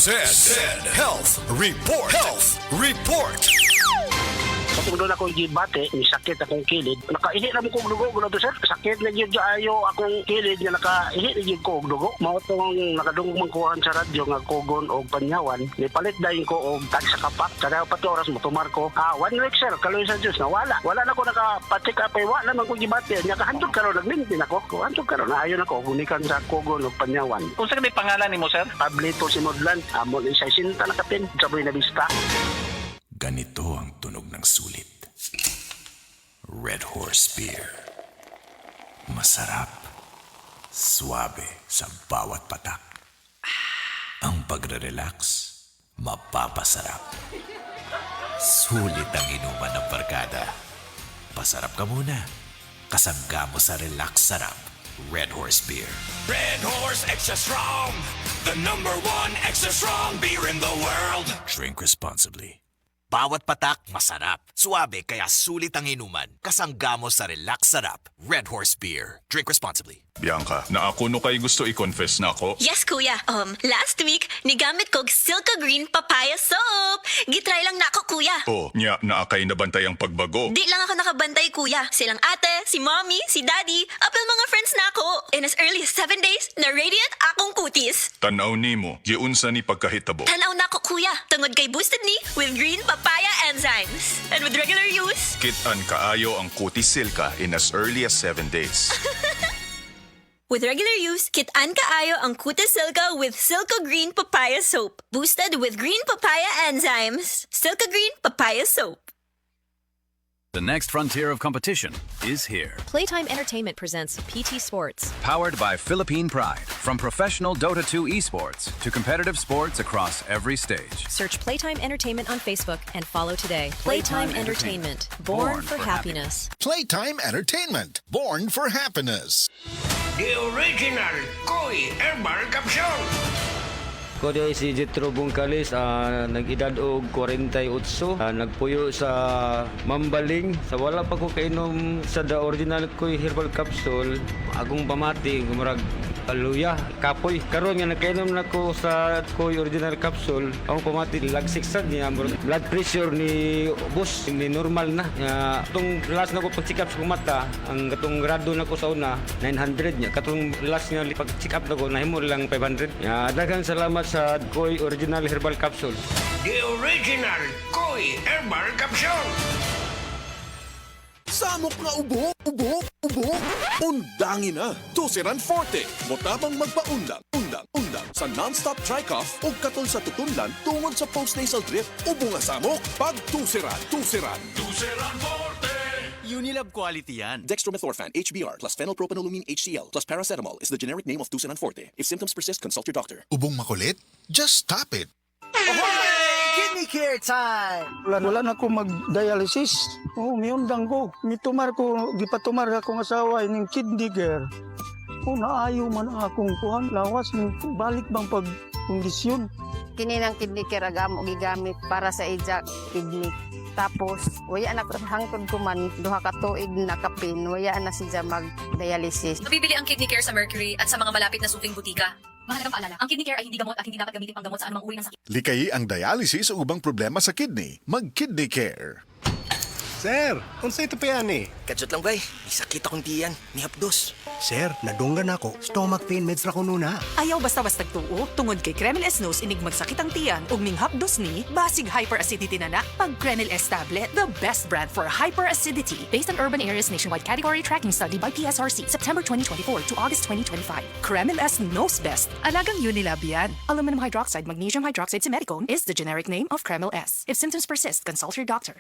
Zed Health Report. Health Report. Katong doon ako gibate, ni sakit akong kilid. Nakaihi na mo kong dugo, gula to sir. Sakit na yun ayo akong kilid nga nakaihi na yun ko og dugo. Mao tong nakadungog man kuhan sa radyo nga kugon o panyawan. Nipalit dahin ko og tag sa kapak. Kada 4 oras mo tumar ko. 1 week sir, kaloy sa Diyos na wala. Wala na ko nakapacheck up ay wala man ko gibate. Nya kahantod karon nagmintin ako. Kahantod karon na ayo na ko gunikan sa kugon o panyawan. Unsa may pangalan nimo, sir? Pablito Simodlan, amon isay sinta na kapin, saboy na bista. Ganito ang tunog ng sulit. Red Horse Beer. Masarap. Suabe sa bawat patak. Ang pagre-relax, mapapasarap. Sulit ang inuman ng barkada. Pasarap ka muna. Kasangga mo sa relax sarap. Red Horse Beer. Red Horse Extra Strong, the #1 extra strong beer in the world. Drink responsibly. Bawat patak, masarap. Suabe kaya sulit ang inuman. Kasangga mo sa relax sarap. Red Horse Beer. Drink responsibly. Bianca, na ako no kay gusto i-confess na ako. Yes, kuya. Last week, nigamit kog Silka Green Papaya Soap. Gitry lang na ako, kuya. Oh, nya naakay nabantay ang pagbago. Di lang ako nakabantay, kuya. Silang ate, si mommy, si daddy, apil mga friends na ako. In as early as 7 days, na-radiant akong kutis. Tanaw nimo, giunsa ni pagkahitabo. Tanaw na ako, kuya. Tungod kay boosted ni with green papaya enzymes. And with regular use, Kitan kaayo ang kutis silka in as early as 7 days. With regular use, kit-an kaayo ang Kutis Silka with Silka Green Papaya Soap. Boosted with green papaya enzymes. Silka Green Papaya Soap. The next frontier of competition is here. Playtime Entertainment presents PT Sports. Powered by Philippine Pride. From professional Dota 2 esports to competitive sports across every stage. Search Playtime Entertainment on Facebook and follow today. Playtime Entertainment. Born for happiness. Playtime Entertainment. Born for happiness. The original Koi Herbal Capsule. Ko di si Jetro Bungkalis, nag-edad og 48, nagpuyo sa Mambaling. Sa wala pa ko kainom sa the original Koi Herbal Capsule, agong pamati, gumurag aluya, kapoy. Karon nga nakainom na ko sa Koi Original Capsule, akong pamati, lagsiksad niya, blood pressure ni boss, ni normal na. Itong last na ko pag-check up sa mata, ang katong grado na ko sa una, 900 niya. Katong last nga pag-check up na ko, nahimo lang 500. Daghang salamat sa Koi Original Herbal Capsule. The original Koi Herbal Capsule. Samok nga ubo. Undangin na. Tusiran Forte. Motabang magpaundang. Undang. Sa non-stop dry cough o katol sa tutunlan tungod sa post-nasal drip. Ubo nga samok. Pag tusiran. Tuseran Forte. Unilab quality yan. Dextromethorphan HBr plus phenylpropanolamine HCl plus paracetamol is the generic name of Tusiran Forte. If symptoms persist, consult your doctor. Ubong makulit? Just stop it. Kidney care time! Wala na ko mag-dialysis. Miundang ko. Mitumar ko, gipatumar akong asawa ining kidney care. Naayo man akong kuhan. Lawas, balik bang pag-kondisyon. Kini ng kidney care agam o gigamit para sa ija kidney. Tapos, waya na hangtod ko man, duha ka tuig na kapin, waya na siya mag-dialysis. Mabibili ang Kidney Care sa Mercury at sa mga malapit na suking butika. Mahalagang paalala, ang Kidney Care ay hindi gamot at hindi dapat gamitin pang gamot sa anumang uri ng sakit. Likayi ang dialysis o ubang problema sa kidney. Mag-Kidney Care. Sir, unsa ito pa yan eh? Katsot lang bay, may sakit akong tiyan, may hapdos. Sir, nadunggan ako. Stomach pain meds ra ko nuna. Ayaw basta-basta tuo, tungod kay Kremil S Nose inig magsakit ang tiyan ug minghapdos ni basig hyperacidity na pag Kremil S tablet, the best brand for hyperacidity. Based on urban areas nationwide category tracking study by PSRC, September 2024 to August 2025. Kremil S knows best. Alagang Unilab yan. Aluminum hydroxide, magnesium hydroxide simethicone is the generic name of Kremil S. If symptoms persist, consult your doctor.